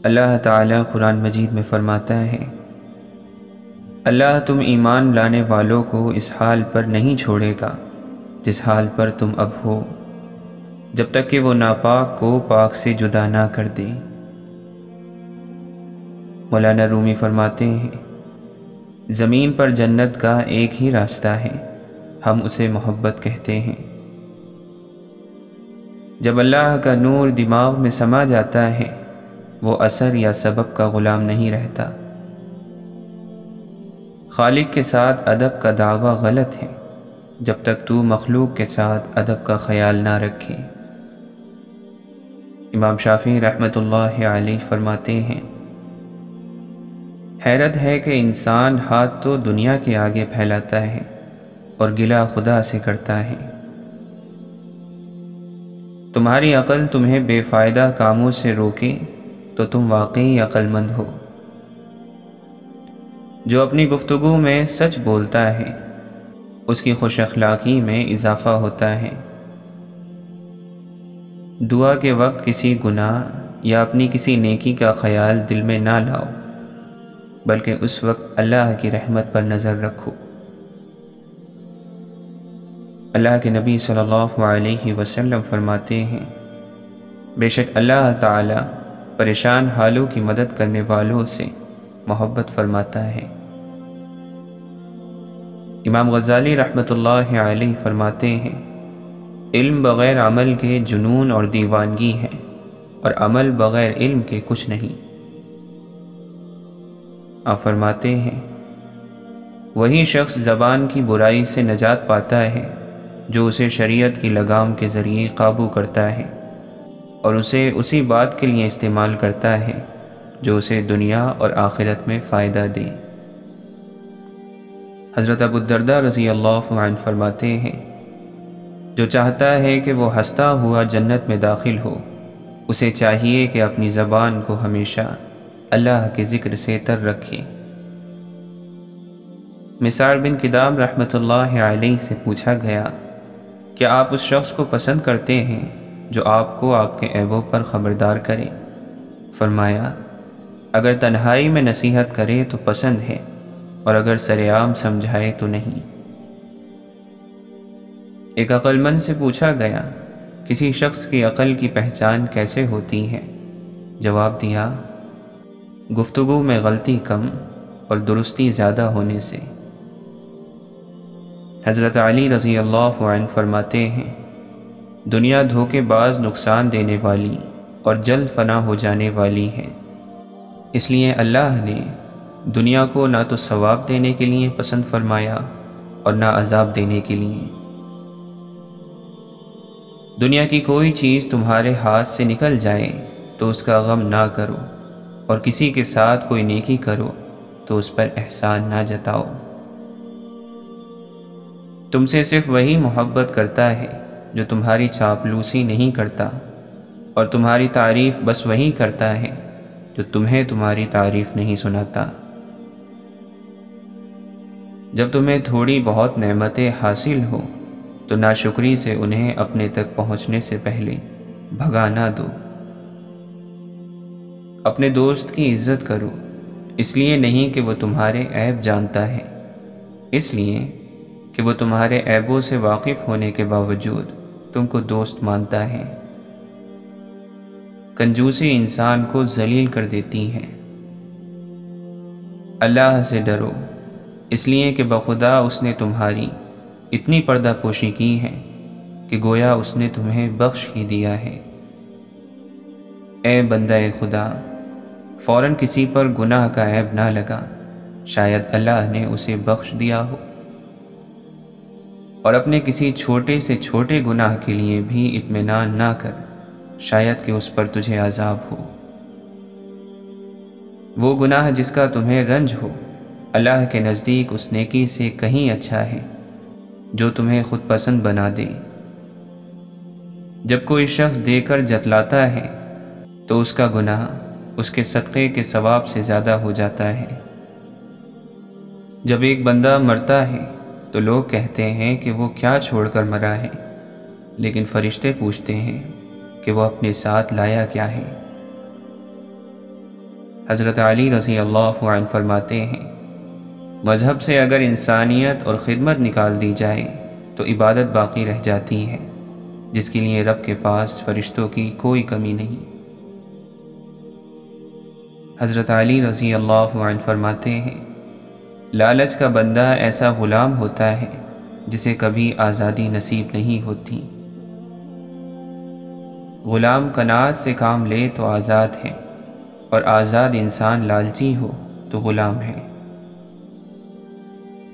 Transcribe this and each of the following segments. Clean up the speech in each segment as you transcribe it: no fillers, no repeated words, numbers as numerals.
اللہ تعالیٰ قرآن مجید میں فرماتا ہے، اللہ تم ایمان لانے والوں کو اس حال پر نہیں چھوڑے گا جس حال پر تم اب ہو، جب تک کہ وہ ناپاک کو پاک سے جدا نہ کر دے۔ مولانا رومی فرماتے ہیں، زمین پر جنت کا ایک ہی راستہ ہے، ہم اسے محبت کہتے ہیں۔ جب اللہ کا نور دماغ میں سما جاتا ہے، وہ اثر یا سبب کا غلام نہیں رہتا۔ خالق کے ساتھ ادب کا دعویٰ غلط ہے جب تک تو مخلوق کے ساتھ ادب کا خیال نہ رکھے۔ امام شافعی رحمۃ اللہ علیہ فرماتے ہیں، حیرت ہے کہ انسان ہاتھ تو دنیا کے آگے پھیلاتا ہے اور گلہ خدا سے کرتا ہے۔ تمہاری عقل تمہیں بے فائدہ کاموں سے روکے تو تم واقعی عقل مند ہو۔ جو اپنی گفتگو میں سچ بولتا ہے اس کی خوش اخلاقی میں اضافہ ہوتا ہے۔ دعا کے وقت کسی گناہ یا اپنی کسی نیکی کا خیال دل میں نہ لاؤ، بلکہ اس وقت اللہ کی رحمت پر نظر رکھو۔ اللہ کے نبی صلی اللہ علیہ وسلم فرماتے ہیں، بے شک اللہ تعالی پریشان حالوں کی مدد کرنے والوں سے محبت فرماتا ہے۔ امام غزالی رحمۃ اللہ علیہ فرماتے ہیں، علم بغیر عمل کے جنون اور دیوانگی ہے، اور عمل بغیر علم کے کچھ نہیں۔ آپ فرماتے ہیں، وہی شخص زبان کی برائی سے نجات پاتا ہے جو اسے شریعت کی لگام کے ذریعے قابو کرتا ہے اور اسے اسی بات کے لیے استعمال کرتا ہے جو اسے دنیا اور آخرت میں فائدہ دے۔ حضرت ابو الدرداء رضی اللہ عنہ فرماتے ہیں، جو چاہتا ہے کہ وہ ہنستا ہوا جنت میں داخل ہو، اسے چاہیے کہ اپنی زبان کو ہمیشہ اللہ کے ذکر سے تر رکھے۔ مسعر بن کدام رحمۃ اللہ علیہ سے پوچھا گیا، کیا آپ اس شخص کو پسند کرتے ہیں جو آپ کو آپ کے عیبوں پر خبردار کرے؟ فرمایا، اگر تنہائی میں نصیحت کرے تو پسند ہے، اور اگر سر عام سمجھائے تو نہیں۔ ایک عقل مند سے پوچھا گیا، کسی شخص کی عقل کی پہچان کیسے ہوتی ہے؟ جواب دیا، گفتگو میں غلطی کم اور درستی زیادہ ہونے سے۔ حضرت علی رضی اللہ عنہ فرماتے ہیں، دنیا دھوکے باز نقصان دینے والی اور جلد فنا ہو جانے والی ہے، اس لیے اللہ نے دنیا کو نہ تو ثواب دینے کے لیے پسند فرمایا اور نہ عذاب دینے کے لیے۔ دنیا کی کوئی چیز تمہارے ہاتھ سے نکل جائے تو اس کا غم نہ کرو، اور کسی کے ساتھ کوئی نیکی کرو تو اس پر احسان نہ جتاؤ۔ تم سے صرف وہی محبت کرتا ہے جو تمہاری چاپلوسی نہیں کرتا، اور تمہاری تعریف بس وہی کرتا ہے جو تمہیں تمہاری تعریف نہیں سناتا۔ جب تمہیں تھوڑی بہت نعمتیں حاصل ہو تو ناشکری سے انہیں اپنے تک پہنچنے سے پہلے بھگا نہ دو۔ اپنے دوست کی عزت کرو، اس لیے نہیں کہ وہ تمہارے عیب جانتا ہے، اس لیے کہ وہ تمہارے عیبوں سے واقف ہونے کے باوجود تم کو دوست مانتا ہے۔ کنجوسی انسان کو ذلیل کر دیتی ہے۔ اللہ سے ڈرو، اس لیے کہ بخدا اس نے تمہاری اتنی پردہ پوشی کی ہے کہ گویا اس نے تمہیں بخش ہی دیا ہے۔ اے بندہ خدا، فوراً کسی پر گناہ کا عیب نہ لگا، شاید اللہ نے اسے بخش دیا ہو، اور اپنے کسی چھوٹے سے چھوٹے گناہ کے لیے بھی اطمینان نہ کر، شاید کہ اس پر تجھے عذاب ہو۔ وہ گناہ جس کا تمہیں رنج ہو، اللہ کے نزدیک اس نیکی سے کہیں اچھا ہے جو تمہیں خود پسند بنا دے۔ جب کوئی شخص دے کر جتلاتا ہے تو اس کا گناہ اس کے صدقے کے ثواب سے زیادہ ہو جاتا ہے۔ جب ایک بندہ مرتا ہے تو لوگ کہتے ہیں کہ وہ کیا چھوڑ کر مرا ہے، لیکن فرشتے پوچھتے ہیں کہ وہ اپنے ساتھ لایا کیا ہے۔ حضرت علی رضی اللہ عنہ فرماتے ہیں، مذہب سے اگر انسانیت اور خدمت نکال دی جائے تو عبادت باقی رہ جاتی ہے، جس کے لیے رب کے پاس فرشتوں کی کوئی کمی نہیں۔ حضرت علی رضی اللہ عنہ فرماتے ہیں، لالچ کا بندہ ایسا غلام ہوتا ہے جسے کبھی آزادی نصیب نہیں ہوتی۔ غلام قناعت سے کام لے تو آزاد ہے، اور آزاد انسان لالچی ہو تو غلام ہے۔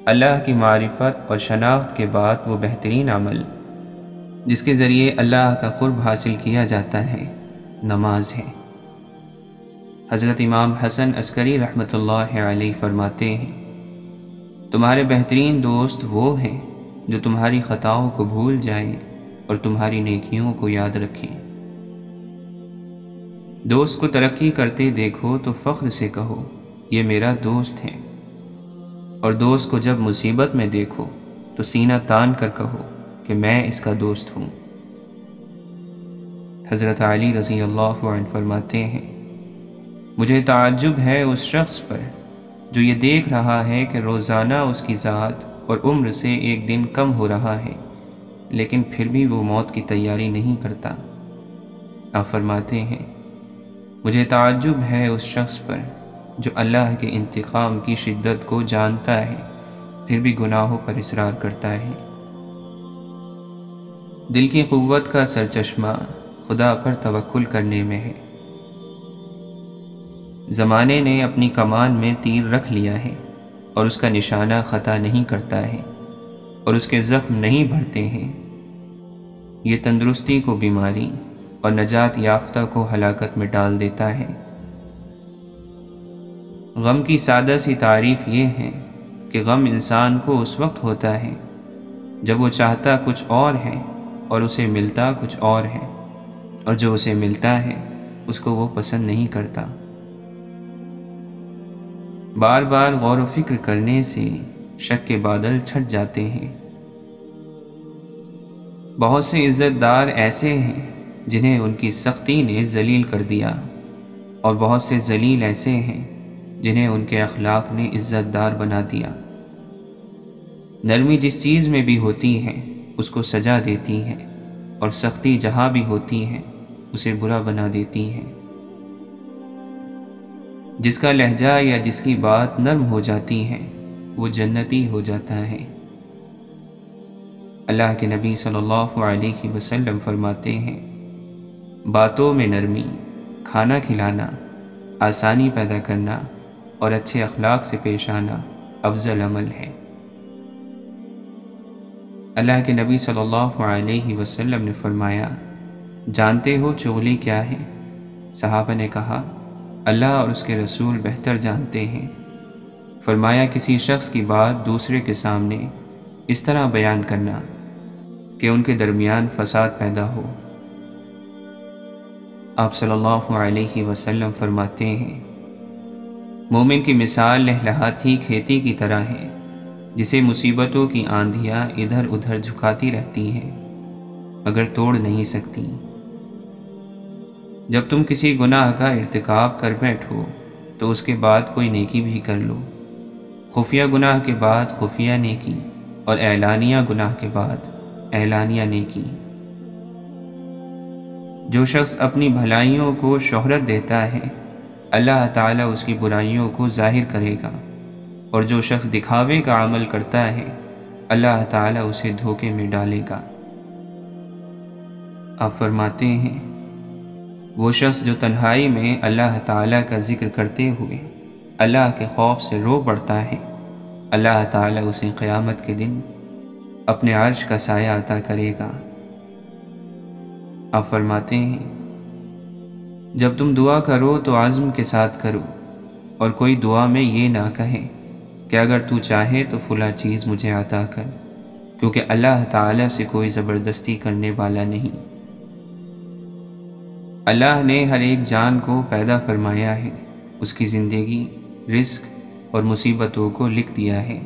اللہ کی معرفت اور شناخت کے بعد وہ بہترین عمل جس کے ذریعے اللہ کا قرب حاصل کیا جاتا ہے، نماز ہے۔ حضرت امام حسن عسکری رحمۃ اللہ علیہ فرماتے ہیں، تمہارے بہترین دوست وہ ہیں جو تمہاری خطاؤں کو بھول جائیں اور تمہاری نیکیوں کو یاد رکھیں۔ دوست کو ترقی کرتے دیکھو تو فخر سے کہو یہ میرا دوست ہے، اور دوست کو جب مصیبت میں دیکھو تو سینہ تان کر کہو کہ میں اس کا دوست ہوں۔ حضرت علی رضی اللہ عنہ فرماتے ہیں، مجھے تعجب ہے اس شخص پر جو یہ دیکھ رہا ہے کہ روزانہ اس کی ذات اور عمر سے ایک دن کم ہو رہا ہے، لیکن پھر بھی وہ موت کی تیاری نہیں کرتا۔ آپ فرماتے ہیں، مجھے تعجب ہے اس شخص پر جو اللہ کے انتقام کی شدت کو جانتا ہے، پھر بھی گناہوں پر اصرار کرتا ہے۔ دل کی قوت کا سرچشمہ خدا پر توکل کرنے میں ہے۔ زمانے نے اپنی کمان میں تیر رکھ لیا ہے اور اس کا نشانہ خطا نہیں کرتا ہے اور اس کے زخم نہیں بھرتے ہیں۔ یہ تندرستی کو بیماری اور نجات یافتہ کو ہلاکت میں ڈال دیتا ہے۔ غم کی سادہ سی تعریف یہ ہے کہ غم انسان کو اس وقت ہوتا ہے جب وہ چاہتا کچھ اور ہے اور اسے ملتا کچھ اور ہے، اور جو اسے ملتا ہے اس کو وہ پسند نہیں کرتا۔ بار بار غور و فکر کرنے سے شک کے بادل چھٹ جاتے ہیں۔ بہت سے عزت دار ایسے ہیں جنہیں ان کی سختی نے ذلیل کر دیا، اور بہت سے ذلیل ایسے ہیں جنہیں ان کے اخلاق نے عزت دار بنا دیا۔ نرمی جس چیز میں بھی ہوتی ہے اس کو سجا دیتی ہے، اور سختی جہاں بھی ہوتی ہے اسے برا بنا دیتی ہے۔ جس کا لہجہ یا جس کی بات نرم ہو جاتی ہے وہ جنتی ہو جاتا ہے۔ اللہ کے نبی صلی اللہ علیہ وسلم فرماتے ہیں، باتوں میں نرمی، کھانا کھلانا، آسانی پیدا کرنا اور اچھے اخلاق سے پیش آنا افضل عمل ہے۔ اللہ کے نبی صلی اللہ علیہ وسلم نے فرمایا، جانتے ہو چغلی کیا ہے؟ صحابہ نے کہا، اللہ اور اس کے رسول بہتر جانتے ہیں۔ فرمایا، کسی شخص کی بات دوسرے کے سامنے اس طرح بیان کرنا کہ ان کے درمیان فساد پیدا ہو۔ آپ صلی اللہ علیہ وسلم فرماتے ہیں، مومن کی مثال لہلہاتی کھیتی کی طرح ہے جسے مصیبتوں کی آندھیاں ادھر ادھر جھکاتی رہتی ہیں مگر توڑ نہیں سکتی۔ جب تم کسی گناہ کا ارتکاب کر بیٹھو تو اس کے بعد کوئی نیکی بھی کر لو، خفیہ گناہ کے بعد خفیہ نیکی اور اعلانیہ گناہ کے بعد اعلانیہ نیکی۔ جو شخص اپنی بھلائیوں کو شہرت دیتا ہے اللہ تعالیٰ اس کی برائیوں کو ظاہر کرے گا، اور جو شخص دکھاوے کا عمل کرتا ہے اللہ تعالیٰ اسے دھوکے میں ڈالے گا۔ آپ فرماتے ہیں، وہ شخص جو تنہائی میں اللہ تعالیٰ کا ذکر کرتے ہوئے اللہ کے خوف سے رو پڑتا ہے اللہ تعالیٰ اسے قیامت کے دن اپنے عرش کا سایہ عطا کرے گا۔ آپ فرماتے ہیں، جب تم دعا کرو تو عزم کے ساتھ کرو، اور کوئی دعا میں یہ نہ کہے کہ اگر تو چاہے تو فلاں چیز مجھے عطا کر، کیونکہ اللہ تعالیٰ سے کوئی زبردستی کرنے والا نہیں۔ اللہ نے ہر ایک جان کو پیدا فرمایا ہے، اس کی زندگی، رزق اور مصیبتوں کو لکھ دیا ہے۔